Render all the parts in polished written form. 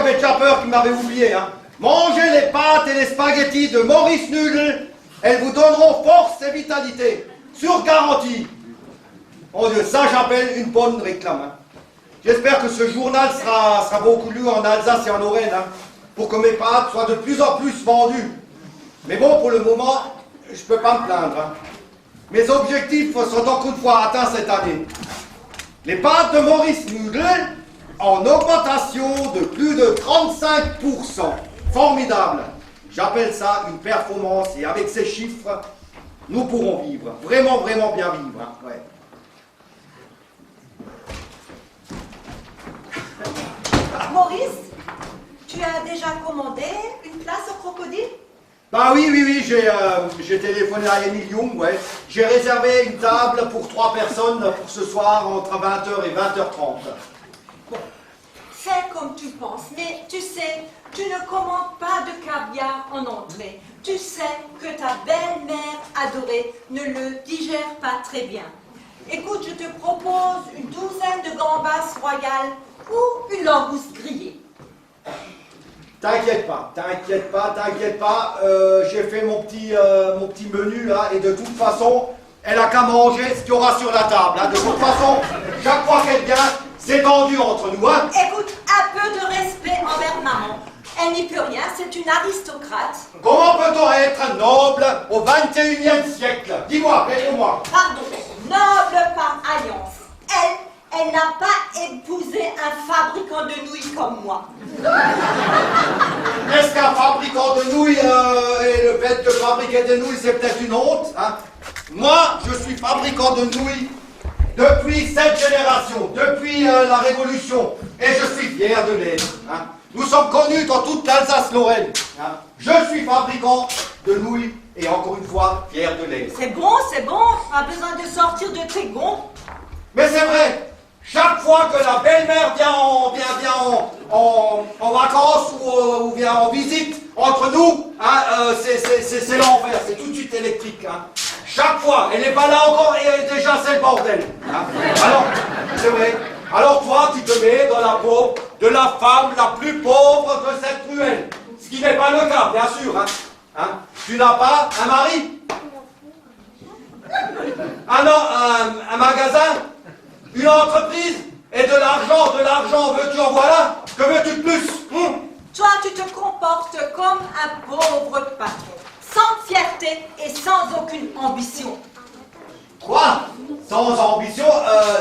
j'avais déjà peur qu'il m'avait oublié. Hein. Mangez les pâtes et les spaghettis de Maurice Nudel. Elles vous donneront force et vitalité. Sur garantie. Oh Dieu, ça j'appelle une bonne réclame. Hein. J'espère que ce journal sera beaucoup lu en Alsace et en Lorraine. Hein, pour que mes pâtes soient de plus en plus vendues. Mais bon, pour le moment, je ne peux pas me plaindre. Hein. Mes objectifs sont encore une fois atteints cette année. Les pâtes de Maurice Nudel en augmentation de plus de 35%. Formidable. J'appelle ça une performance et avec ces chiffres, nous pourrons vivre. Vraiment, vraiment bien vivre. Hein. Ouais. Maurice, tu as déjà commandé une place au Crocodile? Bah oui, j'ai téléphoné à Émile Young, ouais. J'ai réservé une table pour 3 personnes pour ce soir entre 20h et 20h30. Bon, fais comme tu penses, mais tu sais, tu ne commandes pas de caviar en entrée. Tu sais que ta belle-mère adorée ne le digère pas très bien. Écoute, je te propose une douzaine de gambas royales ou une langouste grillée. T'inquiète pas, j'ai fait mon petit menu là, et de toute façon, elle a qu'à manger ce qu'il y aura sur la table. Hein. De toute façon, chaque fois qu'elle vient, c'est vendu entre nous. Hein. Écoute, un peu de respect envers maman. Elle n'y peut rien, c'est une aristocrate. Comment peut-on être noble au 21e siècle? Dis-moi, réponds-moi. Pardon, noble par alliance. Elle n'a pas épousé un fabricant de nouilles comme moi. Est-ce qu'un fabricant de nouilles et le fait de fabriquer des nouilles, c'est peut-être une honte hein? Moi, je suis fabricant de nouilles depuis 7 générations, depuis la Révolution, et je suis fier de l'être. Hein? Nous sommes connus dans toute l'Alsace-Lorraine. Hein? Je suis fabricant de nouilles et encore une fois, fier de l'être. C'est bon, pas besoin de sortir de tes gonds. Mais c'est vrai, chaque fois que la belle-mère vient en vacances ou vient en visite entre nous, hein, c'est l'enfer, c'est tout de suite électrique. Hein. Chaque fois, elle n'est pas là encore et déjà c'est le bordel. Hein. Alors, c'est vrai. Alors toi, tu te mets dans la peau de la femme la plus pauvre de cette ruelle. Ce qui n'est pas le cas, bien sûr. Hein. Hein. Tu n'as pas un mari? Ah non, un magasin? Une entreprise? Et de l'argent, veux-tu en voilà? Que veux-tu de plus? Toi, tu te comportes comme un pauvre patron, sans fierté et sans aucune ambition. Quoi? Sans ambition?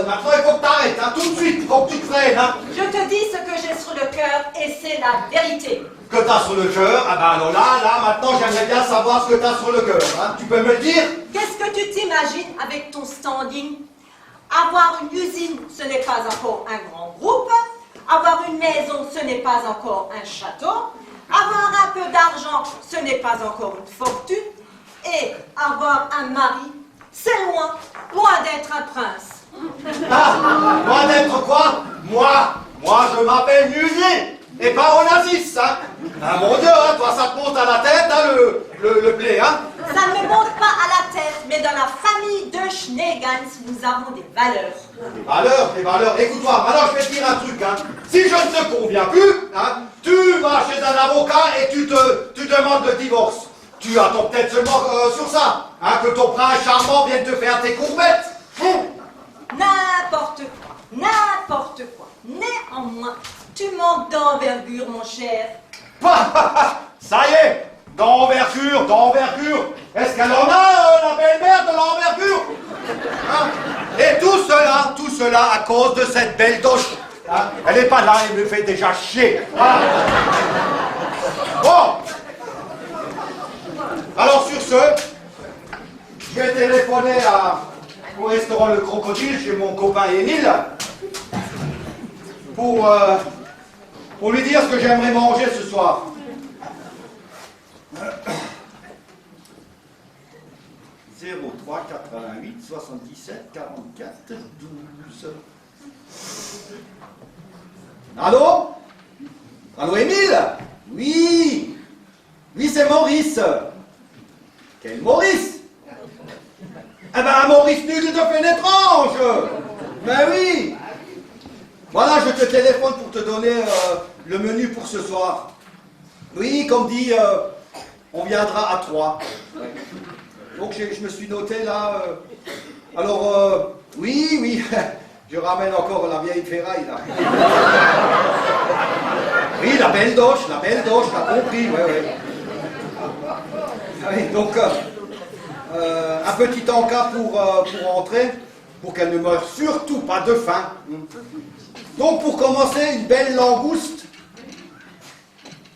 Maintenant il faut que t'arrêtes, hein, tout de suite, il faut que tu te freines. Hein. Je te dis ce que j'ai sur le cœur et c'est la vérité. Que t'as sur le cœur? Ah ben alors là, maintenant j'aimerais bien savoir ce que t'as sur le cœur. Hein. Tu peux me le dire? Qu'est-ce que tu t'imagines avec ton standing? Avoir une usine, ce n'est pas encore un grand groupe. Avoir une maison, ce n'est pas encore un château. Avoir un peu d'argent, ce n'est pas encore une fortune. Et avoir un mari, c'est loin d'être un prince. Ah, loin d'être quoi? Moi je m'appelle Musée et pas Onassis, hein. Ah mon Dieu, hein, toi ça te monte à la tête, hein, le blé, hein. Ça ne me monte pas à la tête, mais dans la famille de Schneegans, nous avons des valeurs. Des valeurs. Écoute-moi, maintenant je vais te dire un truc, hein. Si je ne te conviens plus, hein, tu vas chez un avocat et tu demandes le divorce. Tu attends peut-être seulement sur ça, hein, que ton prince charmant vienne te faire tes courbettes. N'importe quoi. Néanmoins, tu manques d'envergure, mon cher. Ça y est, d'envergure. Est-ce qu'elle en a, la belle-mère, de l'envergure? Hein? Et tout cela à cause de cette belle doche. Hein? Elle n'est pas là, elle me fait déjà chier. Hein? Bon. Alors sur ce, je vais téléphoner au restaurant Le Crocodile chez mon copain Émile pour lui dire ce que j'aimerais manger ce soir. 03 88 77 44 12. Allô? Allô Émile? Oui, c'est Maurice. Quel Maurice? Eh ben Maurice Nudel de Fénétrange. Ben oui. Voilà, je te téléphone pour te donner le menu pour ce soir. Oui, comme dit, on viendra à 3. Donc je me suis noté là. Alors, oui, je ramène encore la vieille ferraille là. Oui, la belle doche, t'as compris, ouais. Oui, donc, un petit encas pour entrer, pour qu'elle ne meure surtout pas de faim. Donc, pour commencer, une belle langouste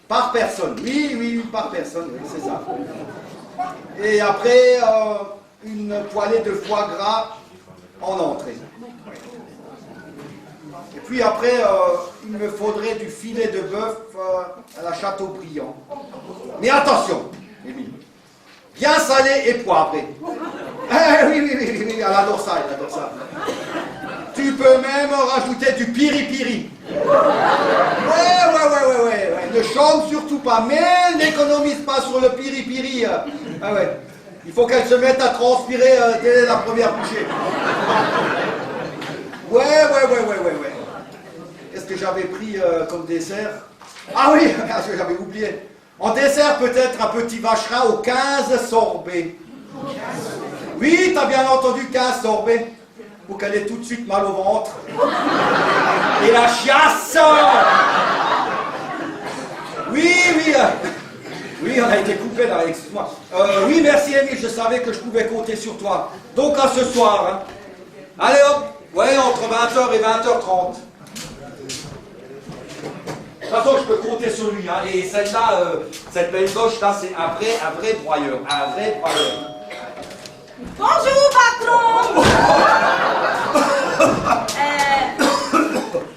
par personne. Oui, par personne, oui, c'est ça. Et après, une poêlée de foie gras en entrée. Et puis après, il me faudrait du filet de bœuf à la Châteaubriand. Mais attention, Émile, bien salé et poivré. Oui, elle adore ça. Tu peux même rajouter du piri-piri. Ouais. Ne chante surtout pas, mais n'économise pas sur le piri-piri. Ouais. Il faut qu'elle se mette à transpirer dès la première bouchée. Ouais. Qu'est-ce que j'avais pris comme dessert? Ah oui, j'avais oublié. En dessert, peut-être un petit vacherin aux 15 sorbets. Oui, t'as bien entendu, 15 sorbets. Pour qu'elle ait tout de suite mal au ventre. Et la chiasse. Oui, on a été coupé là, excuse-moi. Oui, merci Émile, je savais que je pouvais compter sur toi. Donc à ce soir, hein. Allez hop, ouais, entre 20h et 20h30. De toute façon, je peux compter sur lui, hein. Et celle-là, cette belle doche là, c'est un vrai broyeur. Bonjour, patron.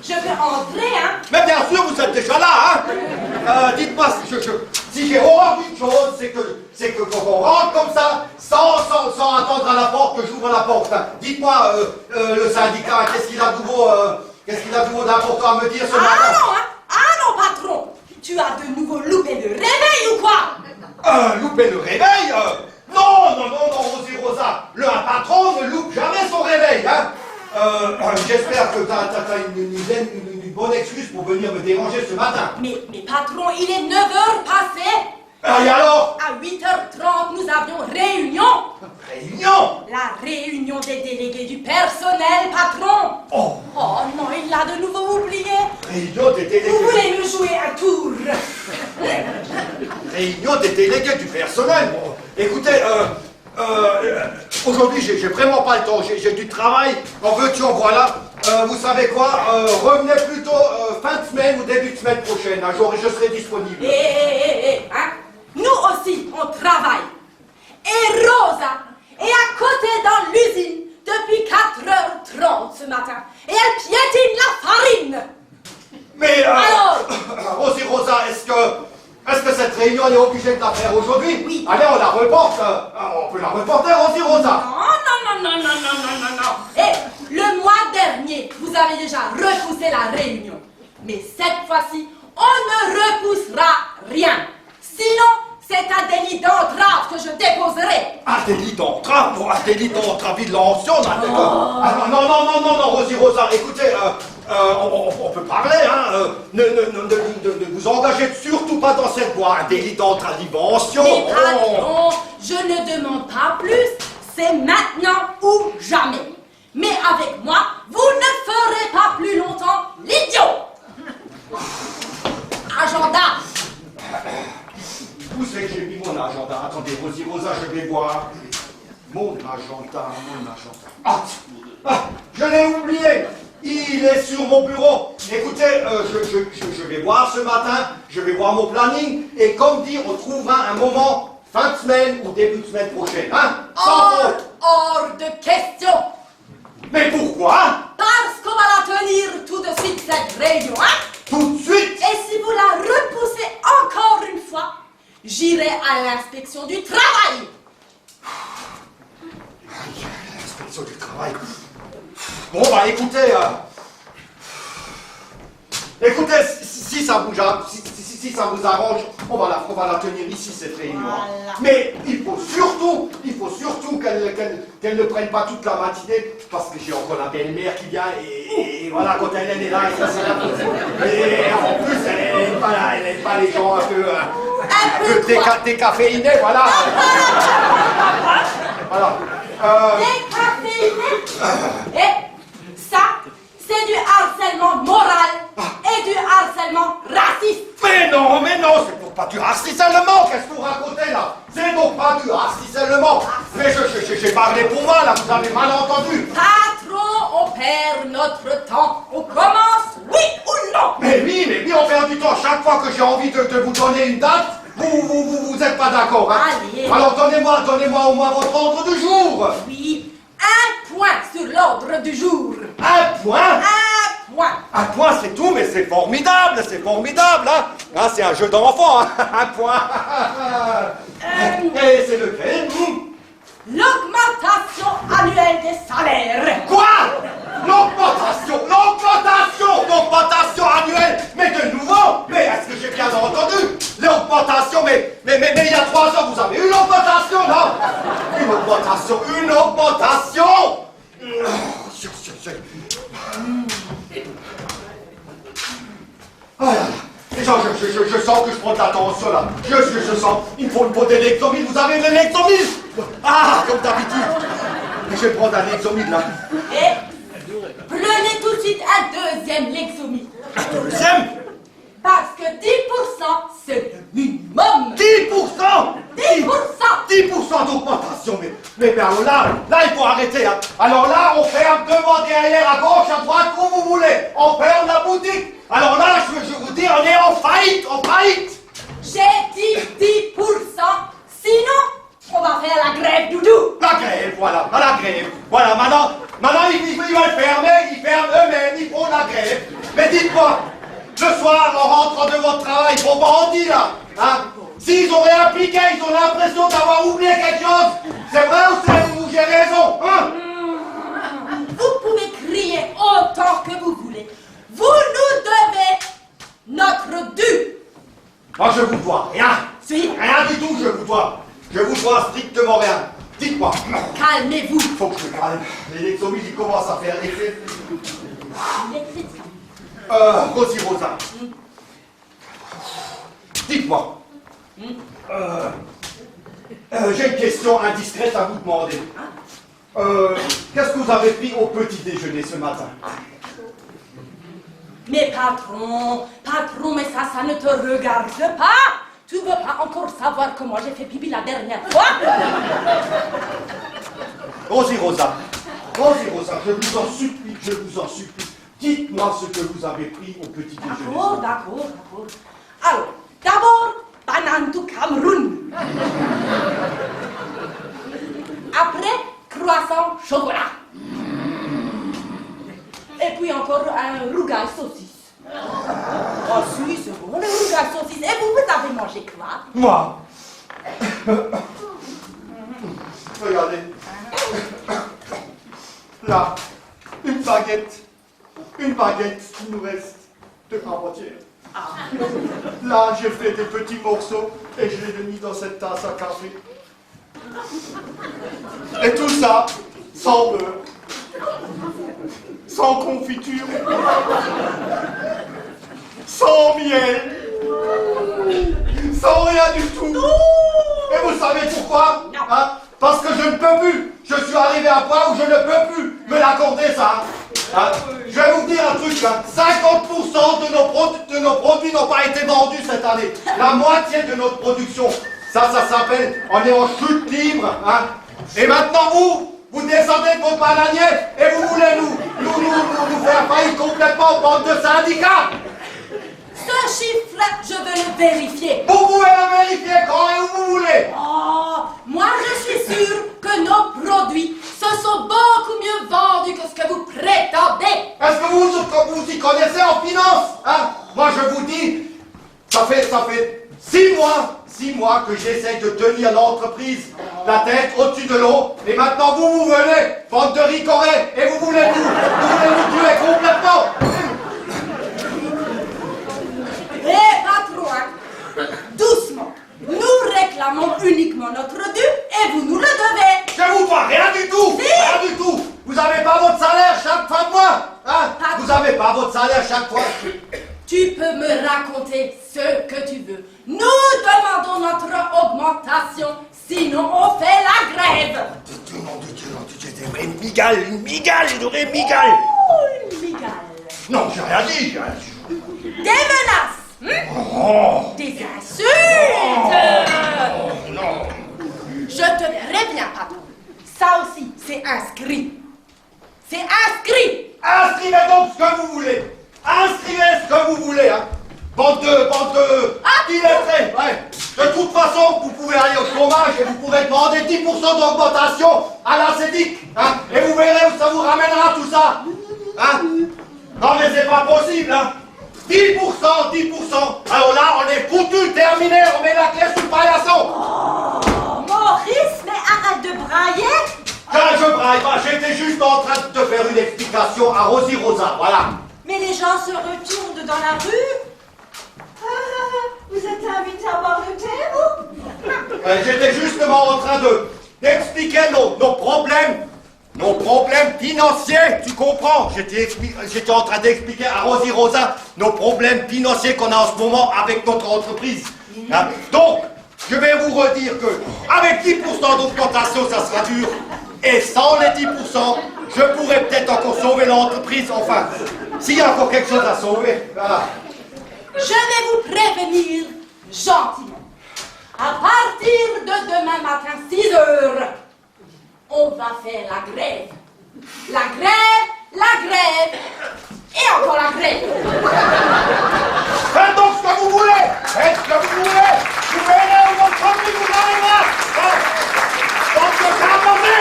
Je vais entrer, hein. Mais bien sûr, vous êtes déjà là, hein. Dites-moi, si j'ai horreur d'une chose, c'est que quand on rentre comme ça, sans attendre à la porte, que j'ouvre la porte. Hein. Dites-moi, le syndicat, qu'est-ce qu'il a de nouveau d'important à me dire ce matin? Ah non, patron. Tu as de nouveau loupé le réveil ou quoi? Loupé le réveil? Non, Rosa. Un patron ne loupe jamais son réveil, hein. J'espère que t'as une bonne excuse pour venir me déranger ce matin. Mais patron, il est 9h passé. Et alors? À 8h30, nous avions réunion. Réunion? La réunion des délégués du personnel, patron. Oh Non, il l'a de nouveau oublié. Réunion des délégués. Vous voulez nous jouer un tour? Réunion des délégués du personnel. Bon, écoutez, aujourd'hui, j'ai vraiment pas le temps. J'ai du travail. En veux-tu, en voilà. Vous savez quoi? Revenez plutôt fin de semaine ou début de semaine prochaine. Un jour, je serai disponible. Hein? Nous aussi, on travaille. Et Rosa est à côté dans l'usine depuis 4h30 ce matin. Et elle piétine la farine. Mais alors Rosa, est-ce que cette réunion est obligée de la faire aujourd'hui? Oui. Allez, on la reporte. On peut la reporter, Rosa. Non. Et le mois dernier, vous avez déjà repoussé la réunion. Mais cette fois-ci, on ne repoussera rien. Sinon, c'est un délit d'entrave que je déposerai. Un délit d'entrave? Non, un délit d'entrave de l'ancien, non, Rosa, écoutez, on peut parler, hein. Ne vous engagez surtout pas dans cette voie. Un délit d'entravention. Mais patron, je ne demande pas plus. C'est maintenant ou jamais. Mais avec moi, vous ne ferez pas plus longtemps l'idiot. Agenda. Où c'est que j'ai mis mon agenda? Attendez, Rosa, je vais voir. Mon agenda. Je l'ai oublié. Il est sur mon bureau. Écoutez, je vais voir ce matin, je vais voir mon planning, et comme dit, on trouvera un moment, fin de semaine ou début de semaine prochaine, hein? Hors de question. Mais pourquoi? Parce qu'on va la tenir tout de suite, cette réunion, hein? Tout de suite? Et si vous la repoussez encore une fois, j'irai à l'inspection du travail. L'inspection du travail. Bon, bah écoutez, si ça vous arrange, on va la tenir ici, cette réunion. Voilà. Mais il faut surtout qu'elle ne prenne pas toute la matinée, parce que j'ai encore la belle-mère qui vient et Et voilà, quand elle est là, ça c'est la pause. Et en plus, elle n'est pas là, elle n'aime pas les gens un peu décaféinés, voilà. Voilà. Décaféinés? Et ça, c'est du harcèlement moral et du harcèlement raciste. Mais non, c'est pour pas du harcèlement, qu'est-ce que vous racontez là? C'est donc pas du harcèlement. Mais j'ai parlé pour moi là, vous avez mal entendu. Patron, on perd notre temps. On commence, oui ou non? Mais oui, on perd du temps. Chaque fois que j'ai envie de vous donner une date, vous êtes pas d'accord, hein? Allez. Alors donnez-moi au moins votre ordre du jour. Oui, un point sur l'ordre du jour. Un point? Un point. Un point, c'est tout, mais c'est formidable, hein? Ah, c'est un jeu d'enfant, hein? Un point. Et c'est lequel? L'augmentation annuelle des salaires. Quoi? L'augmentation annuelle. Mais de nouveau? Mais est-ce que j'ai bien entendu? L'augmentation, mais il y a 3 ans, vous avez eu l'augmentation, non? Une augmentation. Ah là là. Je sens que je prends de la tension là. Je sens. Il me faut une peau d'électromile. Vous avez de l'électromile? Ah, comme d'habitude. Je vais prendre un Lexomil là. Et prenez tout de suite un deuxième Lexomil. Un deuxième? Parce que 10%, c'est le minimum. 10%? 10%. D'augmentation, mais alors là, il faut arrêter. Hein. Alors là, on ferme devant, derrière, à gauche, à droite, où vous voulez. On ferme la boutique. Alors là, je vous dis, on est en faillite. J'ai dit 10%, sinon, on va faire la grève, doudou. La grève, voilà, la grève. Voilà, maintenant, ils veulent fermer, ils ferment eux-mêmes, ils font la grève. Mais dites-moi, le soir, en rentrant de votre travail, vos bandits là, hein, s'ils auraient appliqué, ils ont l'impression d'avoir oublié quelque chose. C'est vrai ou c'est j'ai raison, hein? Vous pouvez crier autant que vous voulez. Vous nous devez notre dû. Moi, je vous dois rien. Si. Rien du tout, je vous dois. Je vous dois strictement rien. Dites-moi. Calmez-vous. Faut que je me calme. Les Lexomil, ils commencent à faire effet. Rosie Rosa. Dites-moi. J'ai une question indiscrète à vous demander. Qu'est-ce que vous avez pris au petit déjeuner ce matin? Mais patron, mais ça ne te regarde pas. Tu veux pas encore savoir comment j'ai fait pipi la dernière fois? Rosie Rosa, je vous en supplie, dites-moi ce que vous avez pris au petit déjeuner. D'accord. Alors, d'abord, banane du Cameroun. Après, croissant chocolat. Et puis encore un rougail saucisse. Oh si, c'est bon, le rougail saucisse. Et vous avez mangé quoi? Moi? Regardez. Là, une baguette qui nous reste de grand entière. Là, j'ai fait des petits morceaux et je les ai mis dans cette tasse à café. Et tout ça, sans beurre, sans confiture, sans miel, sans rien du tout. Et vous savez pourquoi? Hein? Parce que je ne peux plus. Je suis arrivé à un point où je ne peux plus me l'accorder, ça. Hein? Je vais vous dire un truc, hein. 50% de nos produits n'ont pas été vendus cette année. La moitié de notre production. Ça s'appelle, on est en chute libre. Hein? Et maintenant, vous descendez de vos bananiers et vous voulez nous faire faillite complètement, bande de syndicats. Ce chiffre, je veux le vérifier. Vous pouvez le vérifier quand et où vous voulez. Oh, moi je suis sûre que nos produits se sont beaucoup mieux vendus que ce que vous prétendez. Est-ce que vous y connaissez en finance? Hein? Moi je vous dis, ça fait 6 mois que j'essaie de tenir l'entreprise la tête au-dessus de l'eau. Et maintenant vous venez, bande de ricorés, et vous voulez nous tuer complètement. Eh patron, doucement. Nous réclamons uniquement notre dû et vous nous le devez. Je vous dois rien du tout. Si. Rien du tout. Vous n'avez pas votre salaire chaque fin de mois. Hein? raconter ce que tu veux. Nous demandons notre augmentation, sinon on fait la grève. Nom de Dieu, une migale, il aurait une migale. Oh, une migale. Non, j'ai rien dit. Des menaces, des insultes. Non. Je te préviens, patron. Ça aussi, c'est inscrit. C'est inscrit. Inscrivez donc ce que vous voulez. Inscrivez ce que vous voulez, hein. Bande de illettrés, ouais. De toute façon, vous pouvez aller au chômage et vous pourrez demander 10% d'augmentation à la CEDIC, hein. Et vous verrez où ça vous ramènera tout ça. Hein. Non mais c'est pas possible, hein. 10%. Alors là, on est foutu, terminé, on met la clé sous le paillasson. Oh, Maurice, mais arrête de brailler. Je braille pas, j'étais juste en train de te faire une explication à Rosie Rosa, voilà. Mais les gens se retournent dans la rue. Vous êtes invité à boire le thé, vous? J'étais justement en train d'expliquer nos problèmes financiers, tu comprends? J'étais en train d'expliquer à Rosie Rosa nos problèmes financiers qu'on a en ce moment avec notre entreprise. Hein? Donc, je vais vous redire que avec 10% d'augmentation, ça sera dur. Et sans les 10%, je pourrais peut-être encore sauver l'entreprise. Enfin, s'il y a encore quelque chose à sauver. Voilà. Je vais vous prévenir gentiment. À partir de demain matin, 6 heures, on va faire la grève. La grève, et encore la grève. Faites donc ce que vous voulez. Faites ce que vous voulez. Vous verrez où votre famille vous arrivera. Donc, c'est avancé.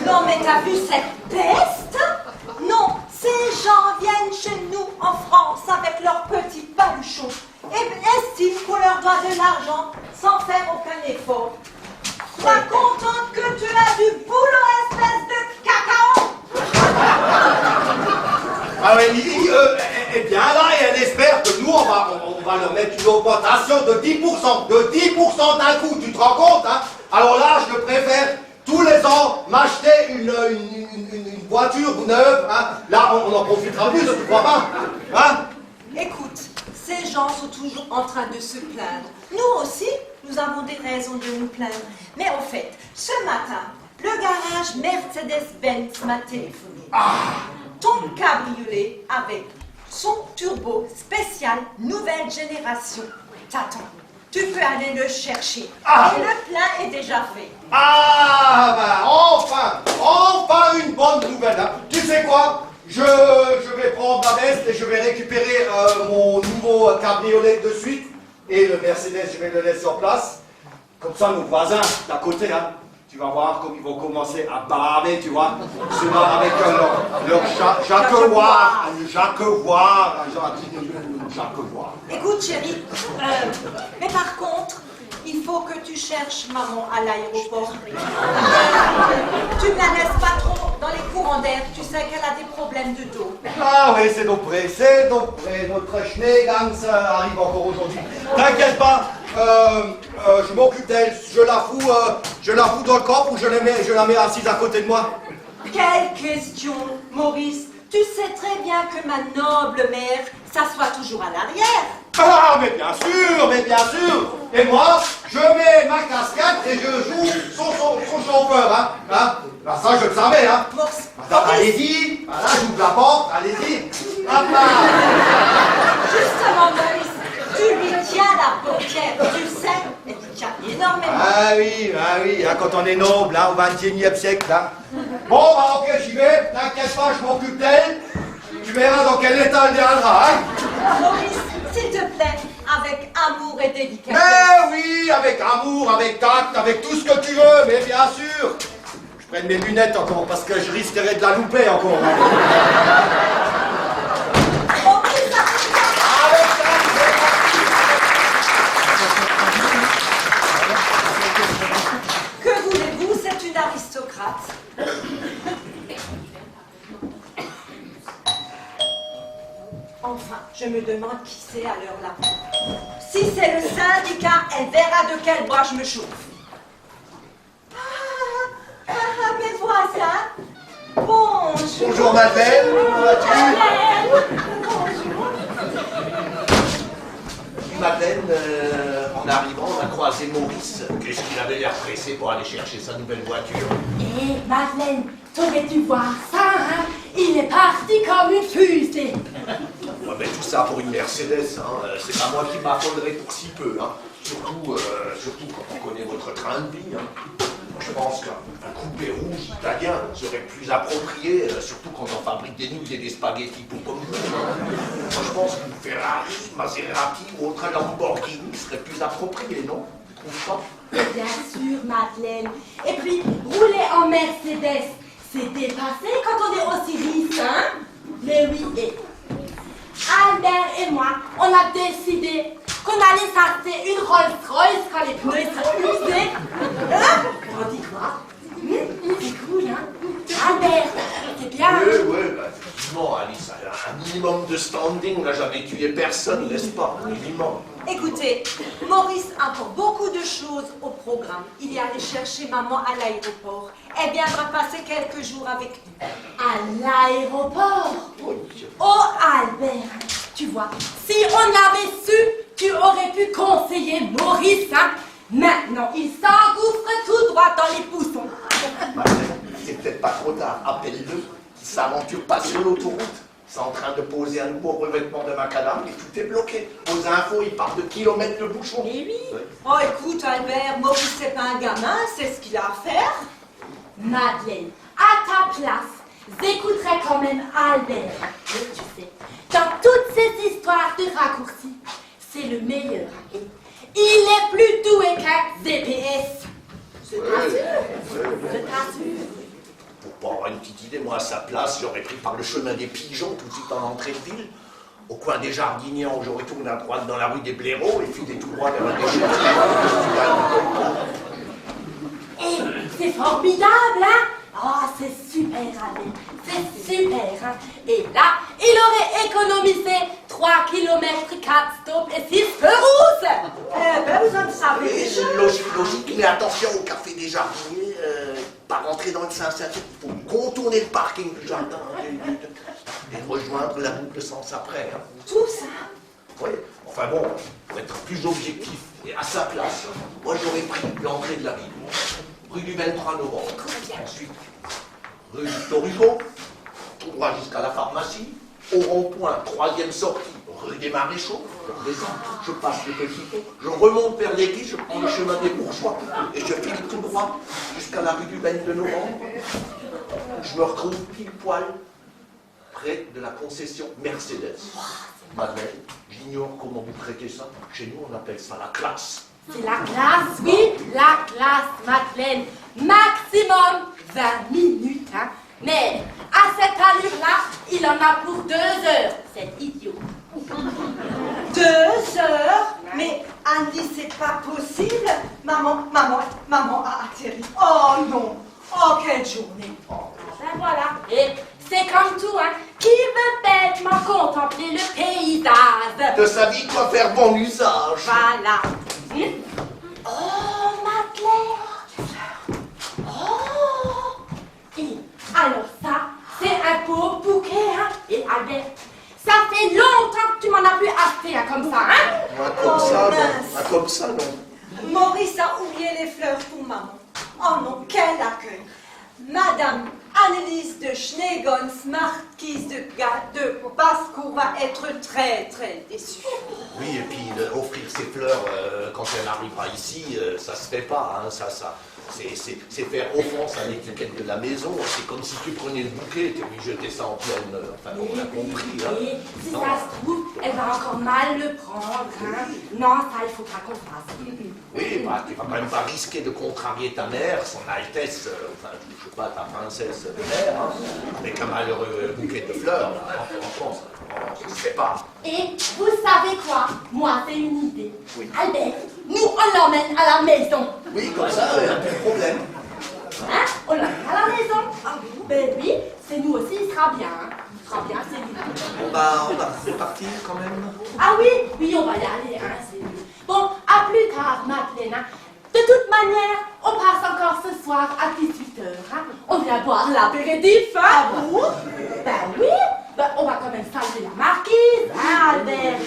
Non, mais t'as vu cette peste? Non, ces gens viennent chez nous en France avec leurs petits paluchons et estiment qu'on leur doit de l'argent sans faire aucun effort. Sois contente que tu as du boulot, espèce de cacao! Ah oui, eh bien là, elle espère que nous, on va leur mettre une augmentation de 10%. De 10% d'un coup, tu te rends compte, hein? Alors là, je préfère tous les ans m'acheter une voiture neuve, hein? Là, on en profitera plus, tu crois pas? Hein? Écoute, ces gens sont toujours en train de se plaindre. Nous aussi, nous avons des raisons de nous plaindre. Mais en fait, ce matin, le garage Mercedes-Benz m'a téléphoné. Ton cabriolet avec son turbo spécial nouvelle génération t'attend. Tu peux aller le chercher. Et le plein est déjà fait. Ah, ben, enfin une bonne nouvelle, hein. Tu sais quoi? Je vais prendre ma veste et je vais récupérer mon nouveau cabriolet de suite. Et le Mercedes, je vais le laisser en place. Comme ça, nos voisins d'à côté, hein, tu vas voir comme ils vont commencer à baver, tu vois. Avec leur jacquevoire. Écoute, chérie, mais par contre, il faut que tu cherches maman à l'aéroport. Tu ne la laisses pas trop dans les courants d'air. Tu sais qu'elle a des problèmes de dos. Ah oui, c'est donc prêt. Notre Schneegans arrive encore aujourd'hui. T'inquiète pas, je m'occupe d'elle. Je la fous dans le coffre ou je la mets assise à côté de moi. Quelle question, Maurice. Tu sais très bien que ma noble mère s'assoit toujours à l'arrière. Ah, mais bien sûr. Et moi, je mets ma casquette et je joue son chauffeur, hein. Bah, ça, je le savais, hein. Allez-y, voilà, j'ouvre la porte, allez-y. Hop là. Justement, Maurice, tu lui tiens la portière, tu sais, elle lui tient énormément. Ah oui, hein, quand on est noble, hein, au XXIe siècle, hein. Bon, bah ok, j'y vais, t'inquiète pas, je m'occupe d'elle. Tu verras dans quel état elle viendra, hein. Maurice, s'il te plaît, avec amour et délicatesse. Mais oui, avec amour, avec tact, avec tout ce que tu veux, mais bien sûr. Je prenne mes lunettes encore parce que je risquerais de la louper encore. Maurice, Avec que voulez-vous, c'est une aristocrate. Enfin, je me demande qui c'est à l'heure là. Si c'est le syndicat, elle verra de quel bois je me chauffe. Mes voisins, bonjour. Bonjour Madeleine, comment vas-tu? Madeleine, en arrivant, on a croisé Maurice. Qu'est-ce qu'il avait l'air pressé pour aller chercher sa nouvelle voiture? Eh, Madeleine, t'aurais dû voir ça, hein? Il est parti comme une fusée. Ouais, mais tout ça pour une Mercedes, hein. C'est pas moi qui m'affolerai pour si peu, hein. Surtout quand on connaît votre train de vie, hein. Je pense qu'un coupé rouge italien serait plus approprié, surtout quand on fabrique des nouilles et des spaghettis pour comme vous. Hein. Moi, je pense qu'une Ferrari, Maserati ou autre Lamborghini serait plus approprié, non? Tu trouves pas? Bien sûr, Madeleine. Et puis, rouler en Mercedes, c'est dépassé quand on est aussi riche, hein? Mais oui, et Albert et moi, on a décidé qu'on allait s'acheter une Rolls-Royce quand les pneus sont usés. Hein? On dit quoi? C'est cool, hein? Albert, c'est bien. Oui, bah, effectivement, Alice, un minimum de standing n'a jamais tué personne, n'est-ce pas? Un minimum. Écoutez, Maurice a encore beaucoup de choses au programme. Il est allé chercher maman à l'aéroport. Elle viendra passer quelques jours avec nous. À l'aéroport? Oui. Oh, Albert, tu vois, si on avait su, tu aurais pu conseiller Maurice, hein? Maintenant, il s'engouffre tout droit dans les poussons. C'est peut-être pas trop tard. Appelle-le, qui s'aventure pas sur l'autoroute. C'est en train de poser un nouveau revêtement de macadam et tout est bloqué. Aux infos, il part de kilomètres de bouchon. Eh oui. Ouais. Oh, écoute, Albert, Maurice, c'est pas un gamin, c'est ce qu'il a à faire. Madeleine, à ta place, j'écouterais quand même Albert. Mais tu sais, dans toutes ces histoires de raccourcis, c'est le meilleur. Et il est plus doué qu'un GPS. Je t'assure. Je t'assure. Pour avoir une petite idée, moi à sa place, j'aurais pris par le chemin des pigeons tout de suite en entrée de ville. Au coin des Jardinians, j'aurais tourné à droite dans la rue des Blaireaux et filé tout droit vers la déchetterie. Et c'est formidable, hein? Oh, c'est super, Albert. C'est super, hein? Et là, il aurait économisé 3 km 4 stops et 6 feux rouges. Eh ben, vous en savez Oui, déjà. logique, mais attention au café des Jardiniers, pas rentrer dans le Saint-Satur, il faut contourner le parking du jardin et rejoindre la route de sens après. Hein. Tout ça. Oui, enfin bon, pour être plus objectif et à sa place, moi j'aurais pris l'entrée de la ville, rue du 23 novembre, ensuite rue Victor Hugo, tout droit jusqu'à la pharmacie, au rond-point, 3e sortie, rue des Maréchaux, je descends, je passe le petit pont, je remonte vers l'église, je prends le chemin des bourgeois et je file tout droit jusqu'à la rue du 22 novembre. Je me retrouve pile poil près de la concession Mercedes. Madeleine, j'ignore comment vous traitez ça. Chez nous, on appelle ça la classe. C'est la classe, oui, la classe, Madeleine. Maximum 20 minutes, hein. Mais à cette allure-là, il en a pour 2 heures. C'est idiot. 2 heures? Mais Andy, c'est pas possible. Maman a atterri. Oh non. Oh, quelle journée. Ben voilà. Et c'est comme tout, hein. Qui veut bêtement contempler le paysage? De sa vie, quoi faire bon usage. Voilà. Oh, Madeleine. Oh. Et alors ça, c'est un beau bouquet, hein. Et Albert, ça fait longtemps que tu m'en as plus acheté, hein, comme ça, hein. Comme ça, mince. non. Comme ça, non. Maurice a oublié les fleurs pour maman. Oh non, quel accueil. Madame Anneliese de Schneegons, marquise de Basse-Cour, va être très, très déçue. Oui, et puis offrir ses fleurs quand elle arrivera ici, ça se fait pas, hein, c'est faire offense à l'étiquette de la maison. C'est comme si tu prenais le bouquet et tu lui jetais ça en pleine. Enfin, on a compris. Hein. Et si Non. ça se trouve, elle va encore mal le prendre, hein. Non, ça, il faudra qu'on fasse. Oui, bah, tu vas quand même pas risquer de contrarier ta mère, son Altesse, enfin, je sais pas, ta princesse de mère, hein, avec un malheureux bouquet de fleurs. Franchement, ça ne se fait pas. Et vous savez quoi? Moi, c'est une idée. Oui. Albert, nous, on l'emmène à la maison. Oui, comme ça, plus de problème. Hein? On l'emmène à la maison. Ah, ben oui, c'est nous aussi, il sera bien. Hein. Il sera bien, c'est lui. On va repartir quand même. Ah oui, on va y aller, hein, c'est mieux. Bon, à plus tard, Madeleine. Hein. De toute manière, on passe encore ce soir à 18h. heures, hein. On vient boire l'apéritif, hein. Ah bon? Ben oui, ben, on va quand même saluer la marquise, hein, Albert.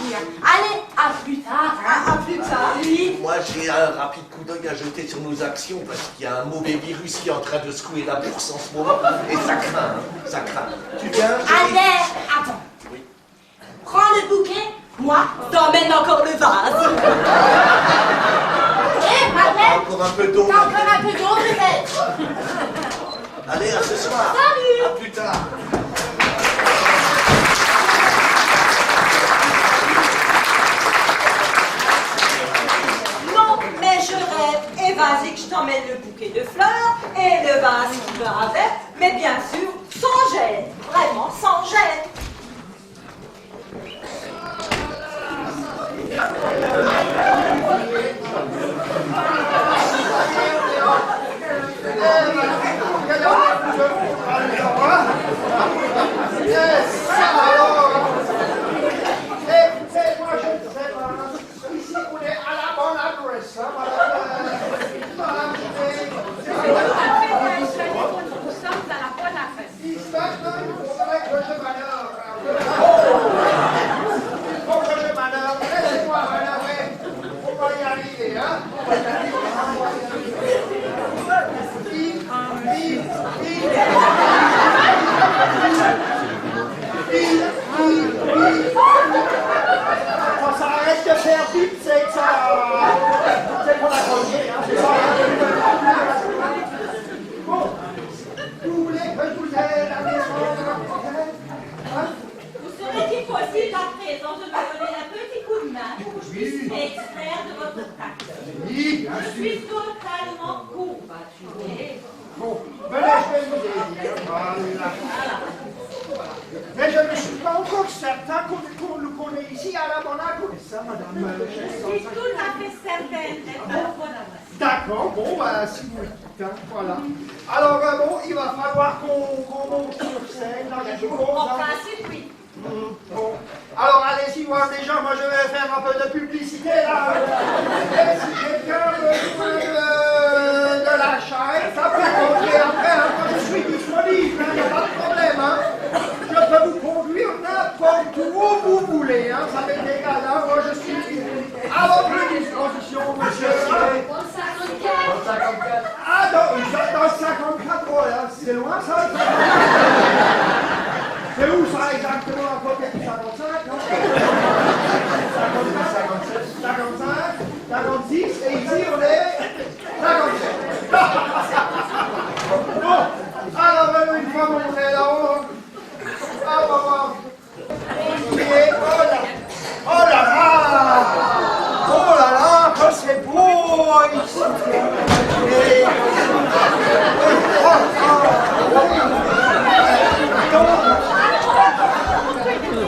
Allez, à plus tard, hein. À plus tard. Oui. Moi, j'ai un rapide coup d'œil à jeter sur nos actions parce qu'il y a un mauvais virus qui est en train de secouer la bourse en ce moment. Et ça craint, hein, ça craint. Tu viens, chérie? Albert, attends. Oui. Prends le bouquet, moi. T'emmènes encore le vase. Et Madeleine, Encore un peu d'eau. t'as encore un peu d'eau peut-être. Allez, à ce soir. Salut. À plus tard. Non, mais je rêve. Et vas-y que je t'emmène le bouquet de fleurs et le vase qui va avec. Mais bien sûr, sans gêne. Vraiment, sans gêne. Écoutez, moi je ne sais pas. Ici, vous êtes à la bonne adresse, hein, madame. Nous sommes à la bonne adresse. Inspecteur, il faudrait que je manœuvre. Faut que je manœuvre. Laissez-moi manœuvrer. On va y arriver, hein. Ça arrête de faire bip, c'est que ça. C'est pour la cogner, hein. C'est ça. Bon. Vous voulez que je vous aide à descendre? Hein? Vous serait-il possible à présent de me donner un petit coup de main pour que je puisse m'extraire de votre taxe? Oui, Je suis totalement courbaturée. bon, venez, je vais vous aider. Voilà. Mais je ne suis pas encore certain qu'on est ici à la bonne adresse, hein, madame. Je suis tout à fait certaine d'être à la bonne adresse. D'accord, bon, bah, si vous le dites, hein, voilà. Alors, bon, il va falloir qu'on monte sur scène, là, je suppose. En hein. principe, oui. Bon, alors allez-y voir déjà, moi je vais faire un peu de publicité là. Et si quelqu'un veut de la chaîne, ça peut rentrer après, hein, moi je suis disponible, il n'y a pas de problème. Hein. Je peux vous conduire n'importe où vous voulez, hein, ça m'est égal, hein, moi je suis à votre disposition, monsieur. Ah non, dans 54, oh, là, c'est loin ça. C'est où ça exactement à côté du 55, non? 54, 55, 56, et ici on est 57. Bon, alors une fois qu'on est là-haut, on va voir. Et oh là là, oh là là, que c'est beau ici. Et,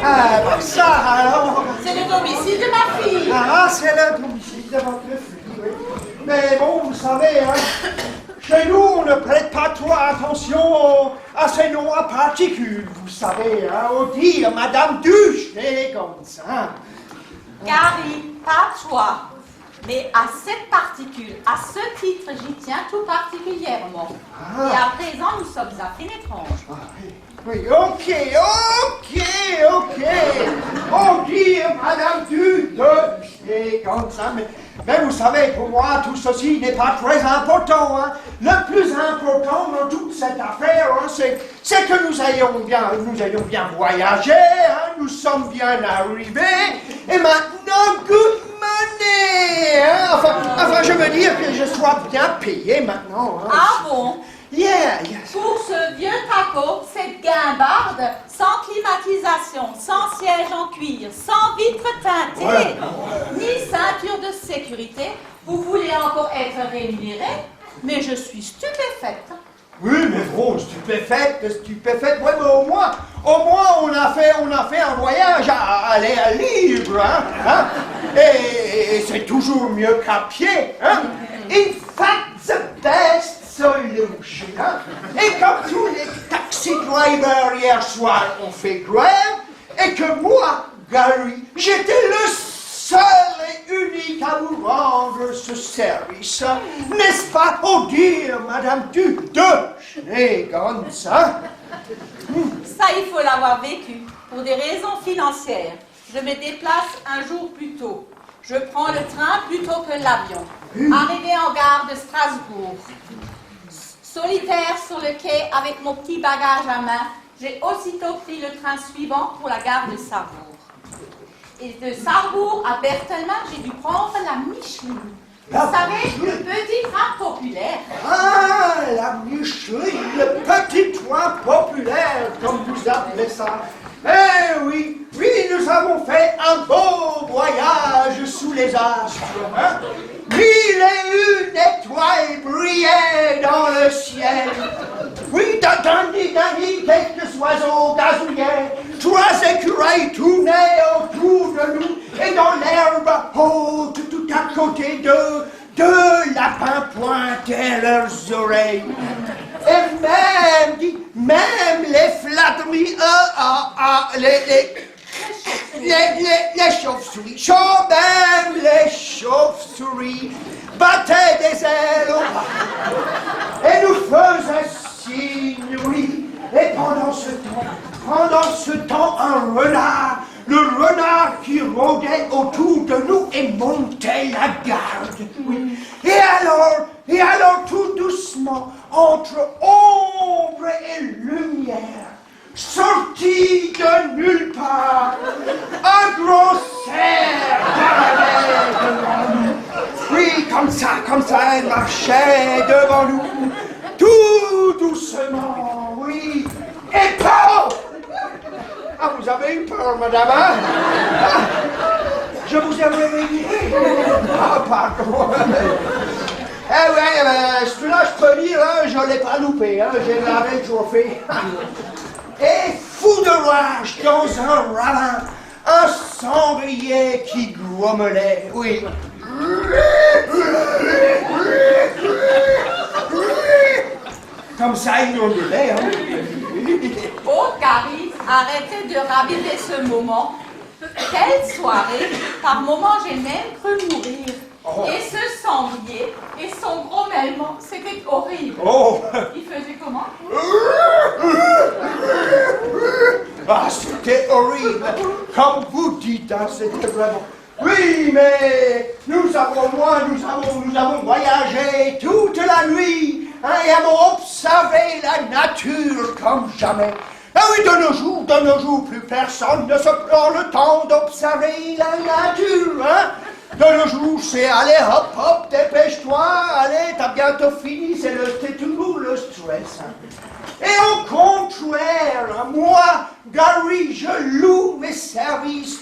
ah, bah ça alors. C'est le domicile de ma fille. Ah, c'est le domicile de votre fille, oui. Mais bon, vous savez, hein, chez nous, on ne prête pas trop attention à ces noms à particules, vous savez, hein, on dit Madame Duche, et comme ça. Gary, pas toi, mais à cette particule, à ce titre, j'y tiens tout particulièrement. Ah. Et à présent, nous sommes affaires étranges. Ah, oui, ok. On dit Madame Duche, et comme ça, mais vous savez, pour moi, tout ceci n'est pas très important. Hein. Le plus important dans toute cette affaire, hein, c'est que nous ayons bien voyagé, hein, nous sommes bien arrivés, et maintenant, good money. Hein. Enfin, je veux dire que je sois bien payé maintenant. Hein. Ah bon? Yeah, yes. Pour ce vieux taco, cette guimbarde, sans climatisation, sans siège en cuir, sans vitre teintée, Ouais. ni ceinture de sécurité, vous voulez encore être rémunéré? Mais je suis stupéfaite. Oui, mais bon, stupéfaite, ouais, mais au moins, on a fait un voyage à l'air libre, hein, et c'est toujours mieux qu'à pied, hein. In fact, the best solution, hein. Et comme tous les taxi drivers hier soir ont fait grève, et que moi, Gary, j'étais le seul et unique suis qu'à vous rendre ce service. N'est-ce pas, oh dire, Madame Duc de Schneegans, hein? Ça, il faut l'avoir vécu. Pour des raisons financières, je me déplace un jour plus tôt. Je prends le train plutôt que l'avion. Arrivé en gare de Strasbourg, solitaire sur le quai avec mon petit bagage à main, j'ai aussitôt pris le train suivant pour la gare de Sarrebourg. Et de Sarrebourg à Berthelmans, j'ai dû prendre la Micheline. Vous savez, le petit train populaire. Ah, la Micheline, le petit train populaire, comme vous appelez ça. Eh oui, oui, nous avons fait un beau voyage sous les astres. Hein? 1001 étoiles brillaient dans le ciel. Oui, d'un-ni, quelques oiseaux gazouillaient. 3 écureuils tournaient autour de nous. Et dans l'herbe haute, tout à côté d'eux, 2 lapins pointaient leurs oreilles. Et même les flatteries, les chauves-souris, même les chauves-souris battaient des ailes au bas et nous faisaient signe, oui. Et pendant ce temps, le renard qui rôdait autour de nous et montait la garde, oui. Et alors, tout doucement, entre ombre et lumière, sorti de nulle part, un gros cerf parlait devant nous. Oui, comme ça, elle marchait devant nous, tout doucement, oui. Et paf! Ah, vous avez eu peur, madame, hein? Ah, je vous ai réveillé. Ah, pardon. Eh ouais, celui-là, je peux dire, hein, je ne l'ai pas loupé, hein, j'ai lavé le trophée. Et fou de rage dans un ravin, un sanglier qui grommelait, oui. Comme ça, il hurlait, hein. Oh, Carrie, arrêtez de raviver ce moment. Quelle soirée! Par moments, j'ai même cru mourir. Oh. Et ce sanglier et son grommellement, c'était horrible. Oh. Il faisait comment? Ah, c'était horrible. Comme vous dites, hein, c'était vraiment... Oui, mais nous avons voyagé toute la nuit hein, et avons observé la nature comme jamais. Ah oui, de nos jours, plus personne ne se prend le temps d'observer la nature, hein. De nos jours, c'est allez, hop, hop, dépêche-toi, allez, t'as bientôt fini, c'est toujours le stress. Hein. Et au contraire, hein, moi, Gary, je loue mes services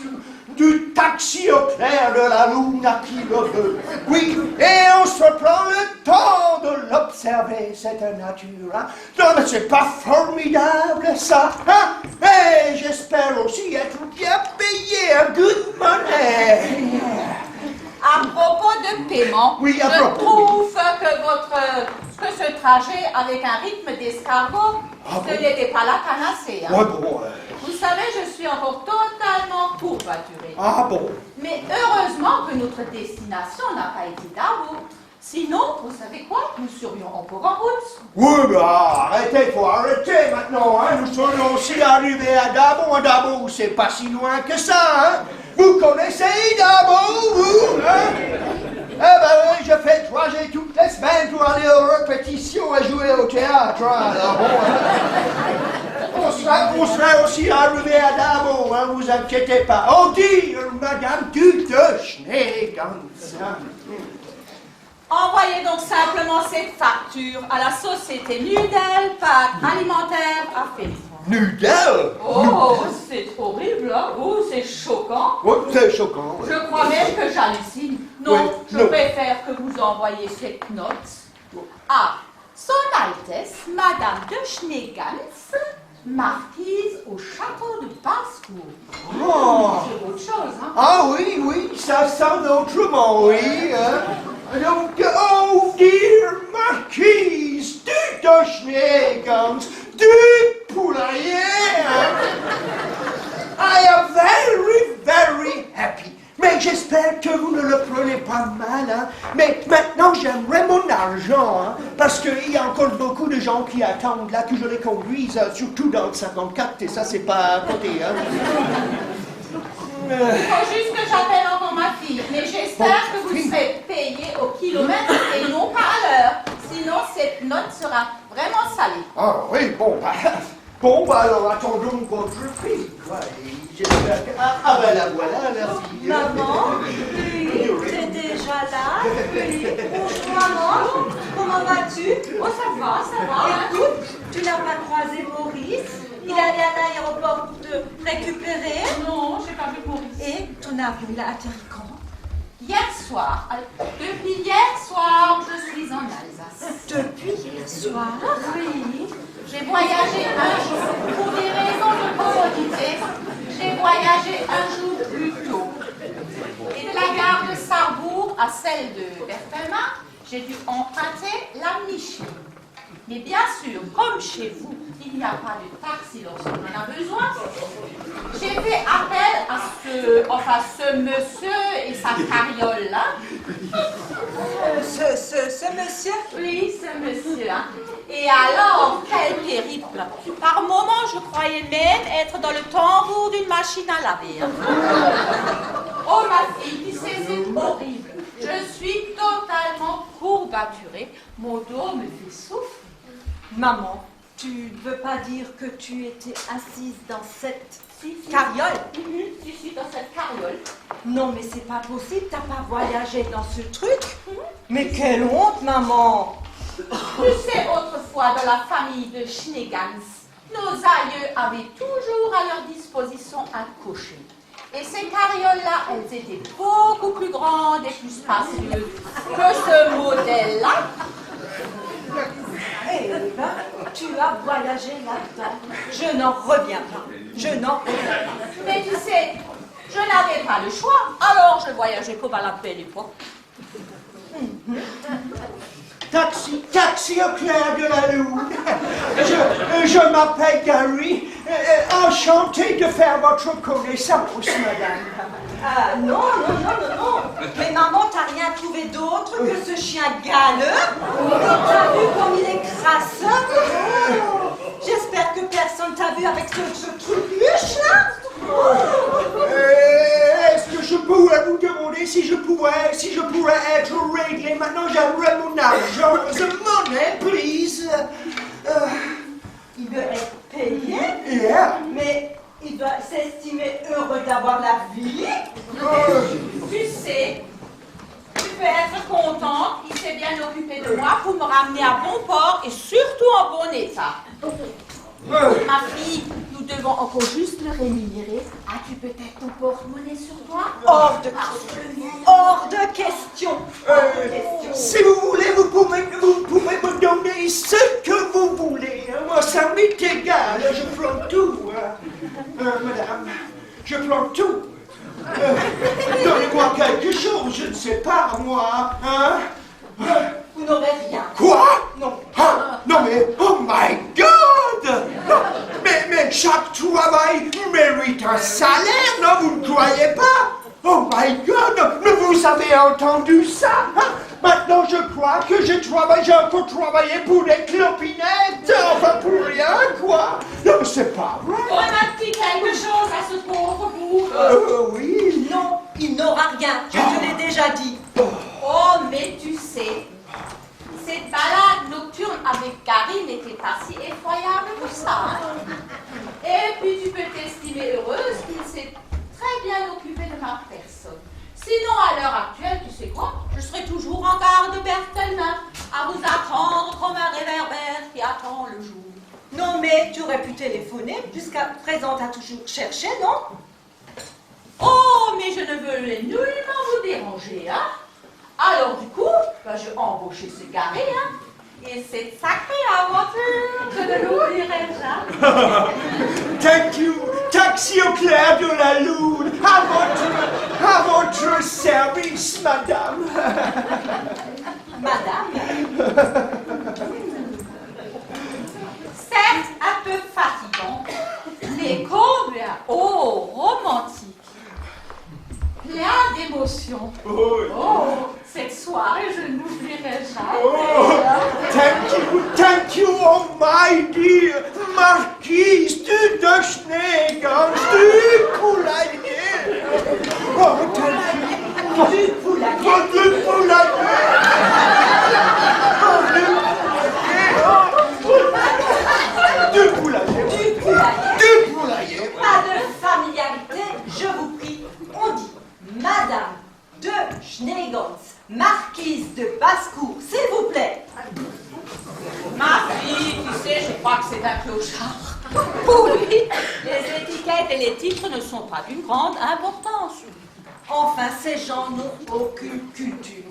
du taxi au clair de la lune à qui le veut. Oui, et on se prend le temps de l'observer, cette nature. Hein. Non, mais c'est pas formidable, ça. Hein? Et j'espère aussi être bien payé à good money. À propos de paiement, oui, je trouve que ce trajet avec un rythme d'escargot, ce n'était pas la panacée. Hein. Ouais, bon, Vous savez, je suis encore totalement courbaturée. Ah bon? Mais heureusement que notre destination n'a pas été Dabo. Sinon, vous savez quoi? Nous serions encore en route. Oui, bah, arrêtez, faut arrêter maintenant, hein. Nous serions aussi arrivés à Dabo. Dabo, c'est pas si loin que ça, hein. Vous connaissez Dabo, vous, hein? Eh ben oui, je fais le trajet toutes les semaines pour aller aux répétitions et jouer au théâtre, hein. Alors bon, hein. On sera aussi arrivé à Dabo, hein, vous inquiétez pas. Oh, dire, Madame Duc de Schneegans, hein. Envoyez donc simplement cette facture à la société Nudel, Pâques Alimentaire à Félicien. Nudel? Oh, c'est horrible, hein? Oh, c'est choquant. Oui, c'est choquant. Oui. Je crois même que j'hallucine. Non, oui, je préfère que vous envoyiez cette note à Son Altesse Madame de Schneegans, marquise au château de Basse-Cour. Oh. C'est autre chose, hein? Ah oui, oui, ça sonne autrement, oui. Donc, oh, dear marquise, du de Schneegans, du poulailler. I am very, very happy. Mais j'espère que vous ne le prenez mal, hein. Mais maintenant, j'aimerais mon argent, hein, parce qu'il y a encore beaucoup de gens qui attendent là que je les conduise, surtout dans le 54, et ça, c'est pas à côté, hein. Il faut juste que j'appelle encore ma fille, mais j'espère que vous serez payé au kilomètre et non pas à l'heure. Sinon, cette note sera vraiment salée. Ah oui, bon, alors attendons votre prix, quoi. Et j'espère que... Ah ben la voilà, la fille. Maman, oui, t'es déjà là. Oui. Bonjour maman, comment vas-tu? Oh, ça va, ça va. Écoute, tu n'as pas croisé Maurice? Il est allé à l'aéroport pour te récupérer. Non, j'ai pas vu Maurice. Et ton avion, il a atterri quand? Hier soir. Depuis hier soir, je suis en Alsace. Depuis hier soir? Oui. J'ai voyagé un jour. Pour des raisons de commodité, j'ai voyagé un jour plus tôt. Et de la gare de Sarrebourg à celle de Berthelma, j'ai dû emprunter la Michel. Mais bien sûr, comme chez vous, il n'y a pas de taxi lorsqu'on en a besoin, j'ai fait appel à ce monsieur et sa carriole là. Ce monsieur? Oui, ce monsieur. Hein. Et alors, quel périple. Par moments, je croyais même être dans le tambour d'une machine à laver. Hein. Oh ma fille, tu sais, c'est horrible. Je suis totalement courbaturée. Mon dos me fait souffrir. Maman, tu ne veux pas dire que tu étais assise dans cette carriole? Je suis dans cette carriole. Non, mais c'est pas possible, t'as pas voyagé dans ce truc? Mais quelle honte, maman! Tu sais, autrefois, dans la famille de Schneegans, nos aïeux avaient toujours à leur disposition un cocher. Et ces carrioles-là, elles étaient beaucoup plus grandes et plus spacieuses que ce modèle-là. Eh ben, tu as voyagé là-dedans. Je n'en reviens pas. Je n'en reviens pas. Mais tu sais, je n'avais pas le choix, alors je voyageais comme à la belle époque. Taxi au clair de la lune. Je m'appelle Gary. Enchanté de faire votre connaissance, madame. Ah, non. Mais maman, t'as rien trouvé d'autre que ce chien galeux? T'as vu comme il est crasseux? Oh, j'espère que personne t'a vu avec ce truc-luche, là? Est-ce que je pourrais vous demander si je pourrais être réglé? Maintenant, j'aimerais mon argent. The money, please. Il veut être payé? Yeah. Mais il doit s'estimer heureux d'avoir la vie. Tu sais, tu peux être contente, il s'est bien occupé de moi pour me ramener à bon port et surtout en bon état. Ma fille, nous devons encore juste le rémunérer. As-tu peut-être ton porte-monnaie sur toi? Hors de question. Si vous voulez, vous pouvez me donner ce que vous voulez. Moi, ça m'est égal. Je prends tout. Madame, je prends tout. Donnez-moi quelque chose, je ne sais pas, moi. Hein? Vous n'aurez rien. Quoi? Non. Ah, non mais, oh my God! Mais chaque travail mérite un salaire, non? Vous ne croyez pas? Oh my God! Mais vous avez entendu ça? Hein? Maintenant, je crois que j'ai encore travaillé pour des clopinettes, enfin pour rien, quoi! Non, mais c'est pas vrai! On a dit quelque chose à ce pauvre bourg. Oui. Non, il n'aura rien. Je te l'ai déjà dit. Oh, mais tu sais, cette balade nocturne avec Gary n'était pas si effroyable que ça. Hein? Et puis tu peux t'estimer heureuse qu'il s'est très bien occupé de ma personne. Sinon, à l'heure actuelle, tu sais quoi? Je serai toujours en gare de Berthelma à vous attendre comme un réverbère qui attend le jour. Non, mais tu aurais pu téléphoner. Jusqu'à présent, t'as toujours cherché, non? Oh, mais je ne veux nullement vous déranger, hein? Alors du coup, j'ai embauché ce Gary, hein? Et cette sacrée aventure, je ne l'oublierai jamais. Thank you, taxi au clair de la lune, à votre service, madame. Madame? Certes, un peu fatigant, mais combien, oh, romantique, plein d'émotions. Oh, cette marquise de Basse-Cour, s'il vous plaît. Ma fille, tu sais, je crois que c'est un clochard. Pour lui, les étiquettes et les titres ne sont pas d'une grande importance. Enfin, ces gens n'ont aucune culture.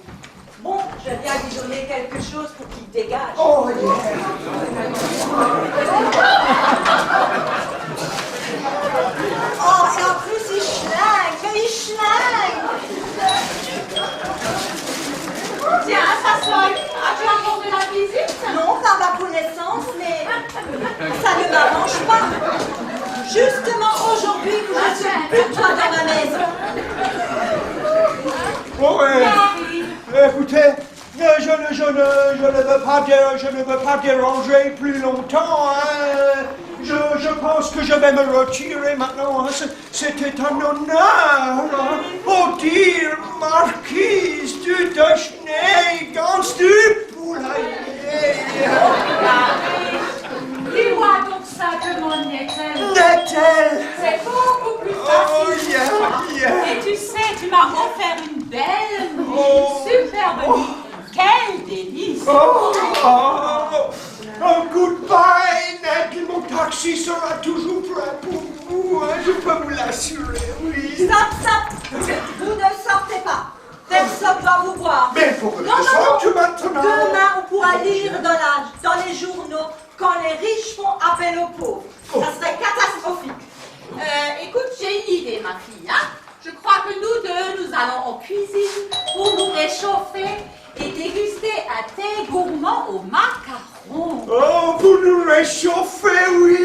Bon, je viens lui donner quelque chose pour qu'il dégage. Oh, Oh, et en plus, il schlingue, mais il schlingue. Tiens, Sassoy, as-tu encore de la visite? Non, par ma connaissance, mais ça ne m'arrange pas. Justement aujourd'hui que je suis plutôt dans ma maison. oh, écoutez, je ne veux pas déranger plus longtemps. Hein. Je pense que je vais me retirer maintenant. Hein. C'était un honneur. Hein. Oh, dire marquise du Deschnay, ganz du poulailler. Dis-moi donc simplement, Nettel. Nettel. C'est beaucoup plus Oh, facile. yeah. Et tu sais, tu m'as offert une belle nuit, Oh. une superbe nuit. Quel délice! Oh, goodbye, Nettel. Mon taxi sera toujours prêt pour vous. Hein. Je peux vous l'assurer, oui. Stop, stop. Vous ne sortez pas. Personne va vous voir. Mais il faut que Non, je non, sorte non. maintenant. Demain, on pourra lire dans les journaux quand les riches font appel aux pauvres. Ça serait catastrophique. Écoute, j'ai une idée, ma fille. Hein? Je crois que nous deux, nous allons en cuisine pour nous réchauffer et déguster un thé gourmand au macaron. Oh, vous nous réchauffez, oui.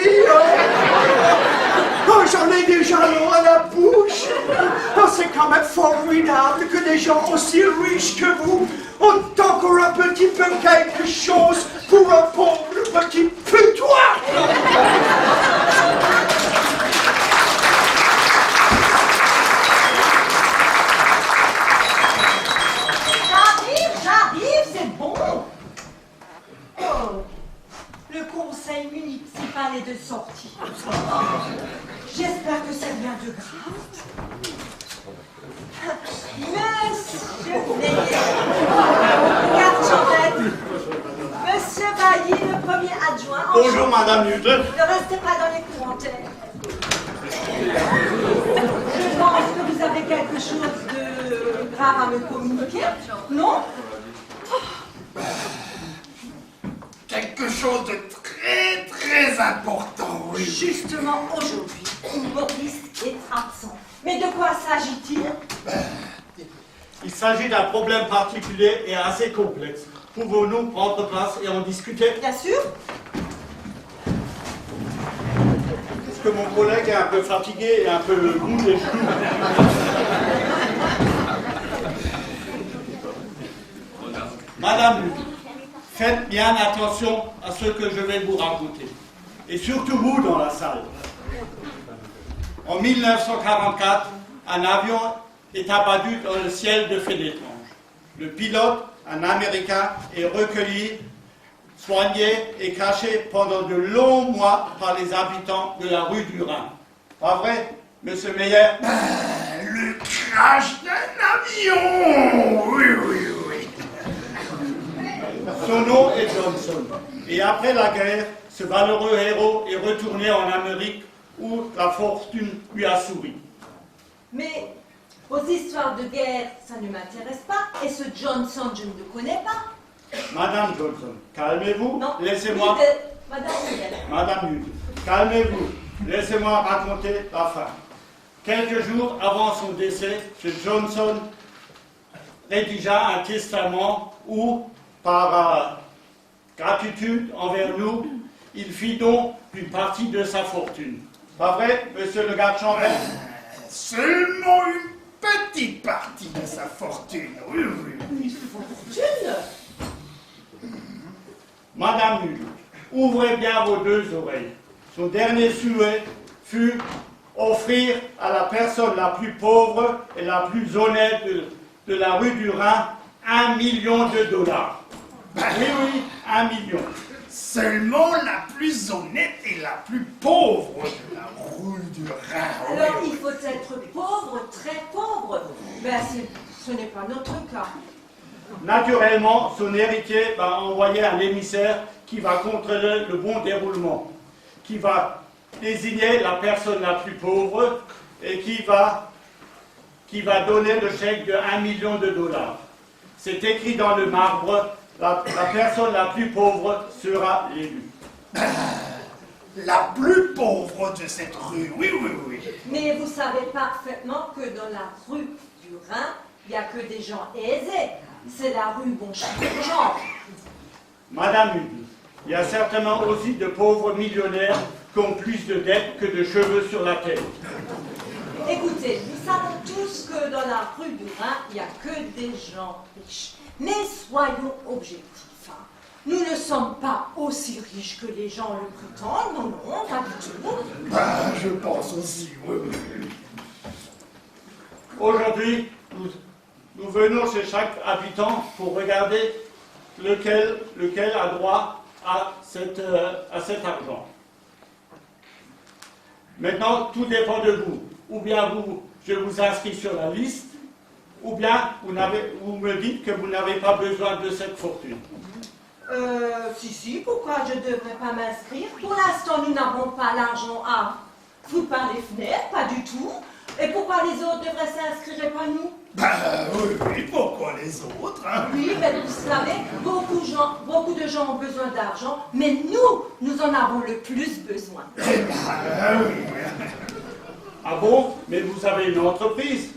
Oh, j'en ai déjà l'eau à la bouche. Oh, c'est quand même formidable que des gens aussi riches que vous ont encore un petit peu quelque chose pour un pauvre petit putois. J'arrive, c'est bon. Oh, le conseil municipal est de sortie. J'espère que c'est rien de grave. Monsieur Garde-Champêtre, Monsieur Bailly, le premier adjoint. Bonjour, Madame Nudel. Ne restez pas dans les commentaires. Je pense que vous avez quelque chose de grave à me communiquer, non? Quelque chose de très très important, oui. Justement aujourd'hui, Maurice est absent. Mais de quoi s'agit-il? Il s'agit d'un problème particulier et assez complexe. Pouvons-nous prendre place et en discuter? Bien sûr. Est-ce que mon collègue est un peu fatigué et un peu mou des genoux? Madame, faites bien attention à ce que je vais vous raconter. Et surtout vous dans la salle. En 1944, un avion est abattu dans le ciel de Fénétrange. Le pilote, un Américain, est recueilli, soigné et caché pendant de longs mois par les habitants de la rue du Rhin. Pas vrai, Monsieur Meyer? Le crash d'un avion. Oui, oui, oui. Son nom est Johnson. Et après la guerre, ce valeureux héros est retourné en Amérique où la fortune lui a souri. Mais vos histoires de guerre, ça ne m'intéresse pas. Et ce Johnson, je ne le connais pas. Madame Johnson, calmez-vous, Non. laissez-moi... Madame Nudel. Madame Nudel, calmez-vous, laissez-moi raconter la fin. Quelques jours avant son décès, ce Johnson rédigea un testament où, par gratitude envers nous, il fit don d'une partie de sa fortune. Pas vrai, monsieur le garde-champêtre? Seulement une petite partie de sa fortune. Oui, oui, oui. Madame Nudel, ouvrez bien vos deux oreilles. Son dernier souhait fut offrir à la personne la plus pauvre et la plus honnête de la rue du Rhin $1 million. Oui, oui, 1 million. Seulement la plus honnête et la plus pauvre de la rue du Rhin. Alors il faut être pauvre, très pauvre. Ben, ce n'est pas notre cas. Naturellement, son héritier va envoyer un émissaire qui va contrôler le bon déroulement, qui va désigner la personne la plus pauvre et qui va donner le chèque de 1 million de dollars. C'est écrit dans le marbre, la personne la plus pauvre sera l'élue. La plus pauvre de cette rue, oui, oui, oui. Mais vous savez parfaitement que dans la rue du Rhin, il n'y a que des gens aisés. C'est la rue bon gens. Madame Ubu, il y a certainement aussi de pauvres millionnaires qui ont plus de dettes que de cheveux sur la tête. Écoutez, nous savons tous que dans la rue du Rhin, il n'y a que des gens riches. Mais soyons objectifs. Hein. Nous ne sommes pas aussi riches que les gens le prétendent. Non, non, pas du tout. Ah, je pense aussi, oui, oui. Aujourd'hui, nous venons chez chaque habitant pour regarder lequel a droit à cet argent. Maintenant, tout dépend de vous. Ou bien je vous inscris sur la liste, ou bien vous me dites que vous n'avez pas besoin de cette fortune. Si, pourquoi je ne devrais pas m'inscrire? Pour l'instant, nous n'avons pas l'argent à foutre par les fenêtres, pas du tout. Et pourquoi les autres devraient s'inscrire et pas nous? Oui, pourquoi les autres, hein? Oui, mais vous savez, beaucoup de gens ont besoin d'argent, mais nous en avons le plus besoin. Oui. Ah bon? Mais vous avez une entreprise.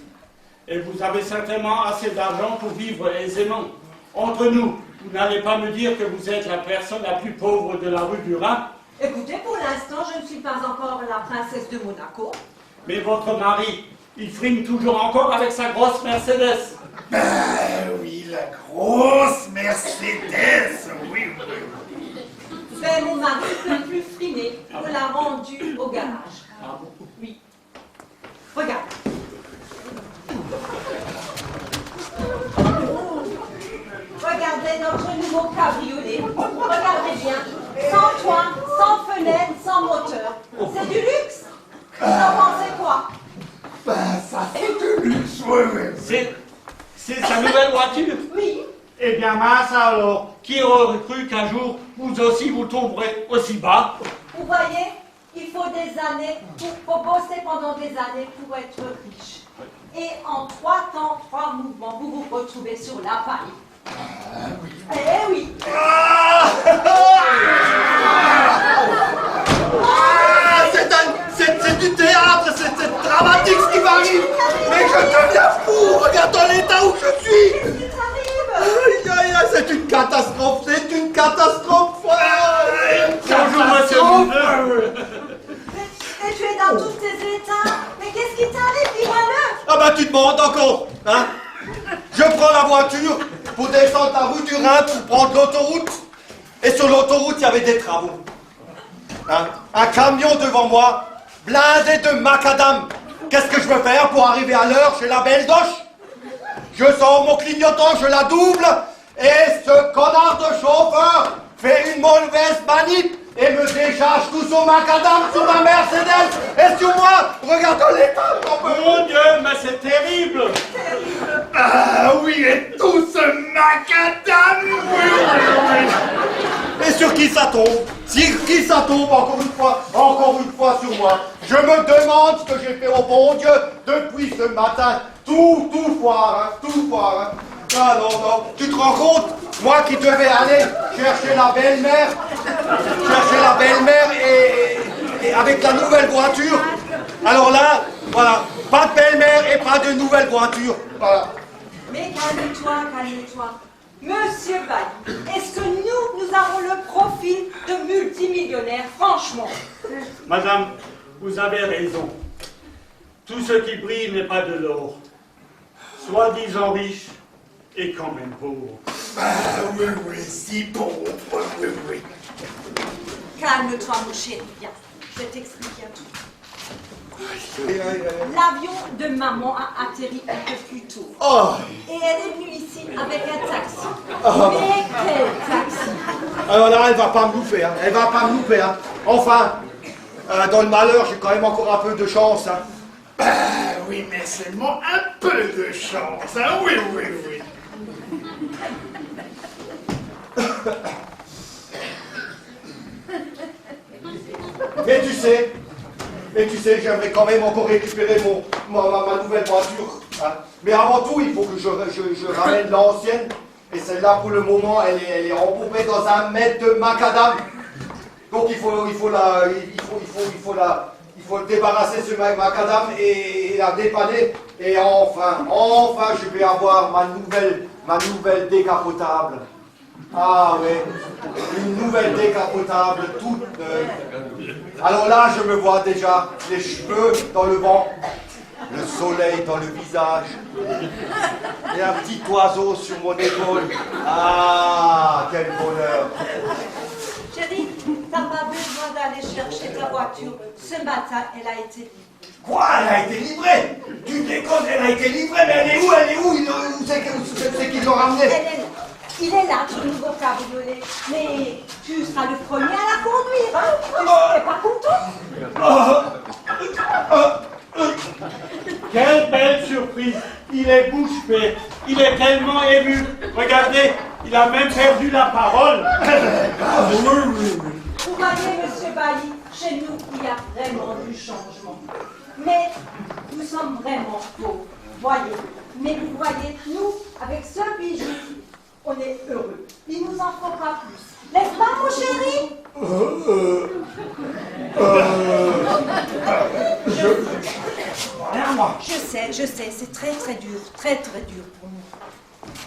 Et vous avez certainement assez d'argent pour vivre aisément. Entre nous, vous n'allez pas me dire que vous êtes la personne la plus pauvre de la rue du Rhin? Écoutez, pour l'instant, je ne suis pas encore la princesse de Monaco. Mais votre mari, il frime toujours encore avec sa grosse Mercedes. Oui, la grosse Mercedes, oui. Mais mon mari ne peut plus frimer. On l'a rendu au garage. Ah bon? Oui. Regarde. Regardez notre nouveau cabriolet. Regardez bien. Sans toit, sans fenêtre, sans moteur. C'est du luxe. Vous en pensez quoi? Ça c'est du luxe, oui. C'est sa nouvelle voiture? Oui. Eh bien mince alors, qui aurait cru qu'un jour, vous aussi vous tomberez aussi bas? Vous voyez, il faut des années, faut bosser pendant des années pour être riche. Et en 3 temps, 3 mouvements, vous vous retrouvez sur la paille. Eh oui. C'est du théâtre, c'est dramatique ce qui m'arrive. Mais je deviens fou, regarde dans l'état où je suis. C'est une catastrophe, c'est une catastrophe. Bonjour monsieur Boudeux. Mais tu es dans tous tes états. Mais qu'est-ce qui t'arrive, dis-moi-le? Ah bah tu demandes encore, hein? Je prends la voiture pour descendre la rue du Rhin pour prendre l'autoroute. Et sur l'autoroute, il y avait des travaux. Hein? Un camion devant moi, blindé de macadam. Qu'est-ce que je veux faire pour arriver à l'heure chez la belle doche? Je sors mon clignotant, je la double, et ce connard de chauffeur fait une mauvaise manip et me décharge tout son macadam sur ma Mercedes et sur moi. Regarde l'état. Mon Dieu, mais c'est terrible. Ah oui, et tout ce macadam, oui. Et sur qui ça tombe? Sur qui ça tombe encore une fois sur moi? Je me demande ce que j'ai fait au bon Dieu depuis ce matin. Tout foire, hein, tout foire. Hein. Ah non, tu te rends compte? Moi qui devais aller chercher la belle-mère et avec la nouvelle voiture. Alors là, voilà, pas de belle-mère et pas de nouvelle voiture. Voilà. Mais calme-toi. Monsieur Bailly, est-ce que nous avons le profil de multimillionnaire, franchement? Madame, vous avez raison. Tout ce qui brille n'est pas de l'or. Soi-disant riche et quand même pauvre. Oui, si pauvre, oui. Calme-toi, mon chéri, viens. Je vais t'expliquer un truc. L'avion de maman a atterri un peu plus tôt. Oh. Et elle est venue ici avec un taxi. Mais quel taxi! Alors là, elle va pas me louper, hein. Elle va pas me louper, hein. Enfin, dans le malheur, j'ai quand même encore un peu de chance, hein. Oui, mais seulement un peu de chance, hein, oui. Mais tu sais, j'aimerais quand même encore récupérer ma nouvelle voiture. Hein. Mais avant tout, il faut que je ramène l'ancienne. Et celle-là, pour le moment, elle est embourbée dans un mètre de macadam. Donc il faut débarrasser ce macadam et la dépanner. Et enfin, je vais avoir ma nouvelle décapotable. Ah ouais, une nouvelle décapotable toute neuve. Alors là, je me vois déjà, les cheveux dans le vent, le soleil dans le visage, et un petit oiseau sur mon épaule. Ah, quel bonheur! Chérie, t'as pas besoin d'aller chercher ta voiture. Ce matin, elle a été livrée. Quoi? Elle a été livrée? Tu déconnes, elle a été livrée, mais elle est où? Où c'est qu'ils l'ont ramenée? Elle est là. Il est là, ton nouveau cabriolet. Mais tu seras le premier à la conduire, hein? Tu n'es pas content? Quelle belle surprise! Il est bouche bée. Il est tellement ému. Regardez, il a même perdu la parole. Vous voyez, monsieur Bailly, chez nous, il y a vraiment du changement. Mais nous sommes vraiment pauvres, voyez. Mais vous voyez, nous, avec ce bijou, on est heureux. Il nous en faut pas plus. N'est-ce pas, mon chéri? Je sais, c'est très dur pour nous.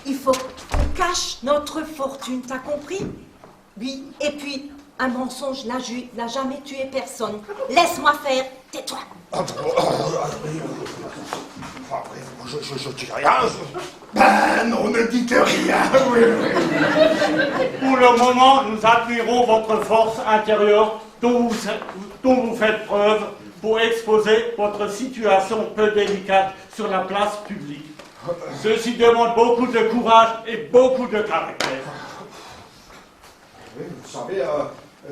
Il faut qu'on cache notre fortune, t'as compris? Oui, et puis, un mensonge n'a jamais tué personne. Laisse-moi faire, tais-toi. Je dis rien. Ben non, ne dites rien. Oui. Pour le moment, nous admirons votre force intérieure dont vous faites preuve pour exposer votre situation peu délicate sur la place publique. Ceci demande beaucoup de courage et beaucoup de caractère. Oui, vous savez,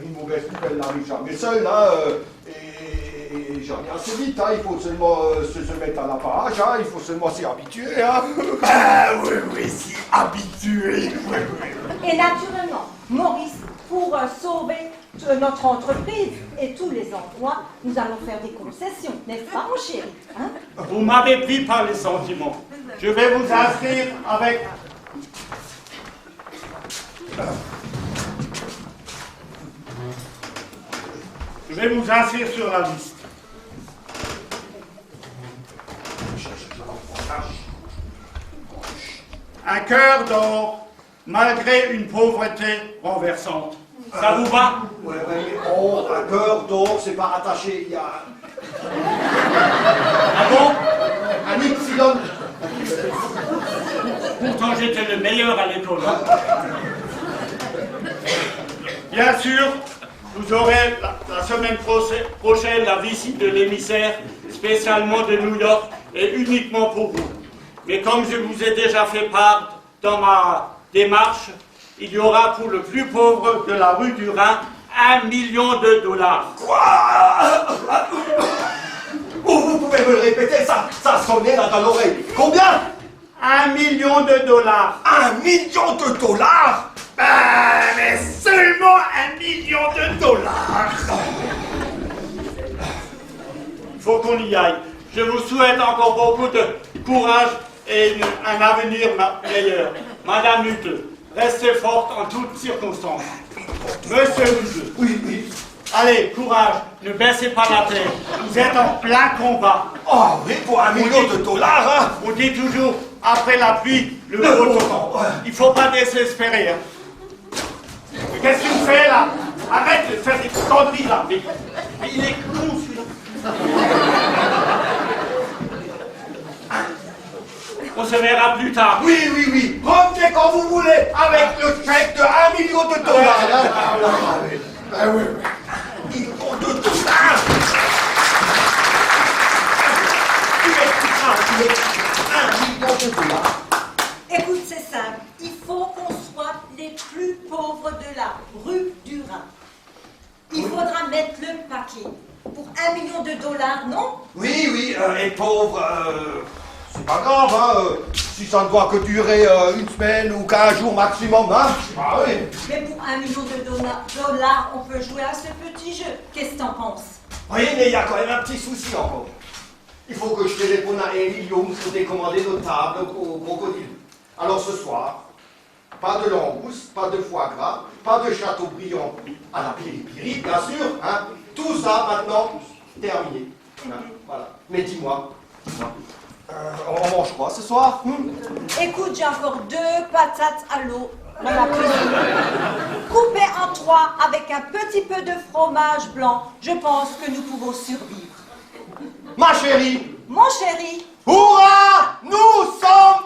une mauvaise nouvelle n'arrive jamais seule, hein, et j'en ai assez vite, hein, il faut seulement se mettre à la page, hein, il faut seulement s'y habituer, hein. Ben oui, si habitué. Oui. Et naturellement, Maurice, pour sauver notre entreprise et tous les emplois, nous allons faire des concessions, n'est-ce pas, mon chéri, hein? Vous m'avez pris par les sentiments. Je vais vous inscrire avec... Je vais vous inscrire sur la liste. Un cœur d'or, malgré une pauvreté renversante. Ça vous va? Ouais, un cœur d'or, c'est pas attaché, il y a Ah bon? un Y. Pourtant j'étais le meilleur à l'école. Hein. Bien sûr, vous aurez la semaine prochaine la visite de l'émissaire, spécialement de New York, et uniquement pour vous. Mais comme je vous ai déjà fait part dans ma démarche, il y aura pour le plus pauvre de la rue du Rhin $1 million. Quoi? Vous pouvez me le répéter, ça sonnait là dans l'oreille. Combien? $1 million. $1 million? Ben, mais seulement $1 million. Il faut qu'on y aille. Je vous souhaite encore beaucoup de courage et un avenir meilleur. Madame Hutte, restez forte en toutes circonstances. Monsieur Hutte. Oui. Allez, courage, ne baissez pas la tête. Vous êtes en plein combat. Oh oui, pour $1 million, hein. On dit toujours, après la pluie, le beau temps. Il ne faut pas désespérer. Hein. Qu'est-ce que tu fais là? Arrête de faire des conneries là. Mais il est con celui-là. On se verra plus tard. Oui. Revenez quand vous voulez, avec le chèque de $1 million. Hein. Ben oui. $1 million. Écoute, c'est simple. Il faut qu'on soit les plus pauvres de la rue du Rhin. Il faudra mettre le paquet. Pour $1 million, non? Oui, et pauvre, c'est pas grave, hein. Si ça ne doit que durer une semaine ou 15 jours maximum, hein. Ah oui. Mais pour $1 million, on peut jouer à ce petit jeu. Qu'est-ce que t'en penses? Oui, mais il y a quand même un petit souci encore. Il faut que je téléphone à Emilio pour décommander notre table au crocodile. Alors ce soir, pas de langouste, pas de foie gras, pas de Chateaubriand à la piri-piri, bien sûr, hein. Tout ça maintenant terminé. Hein, voilà. Mais dis-moi, on mange quoi ce soir? Écoute, j'ai encore 2 patates à l'eau dans la cuisine. Coupées en 3 avec un petit peu de fromage blanc, je pense que nous pouvons survivre. Ma chérie, Mon chéri, hurrah! Nous sommes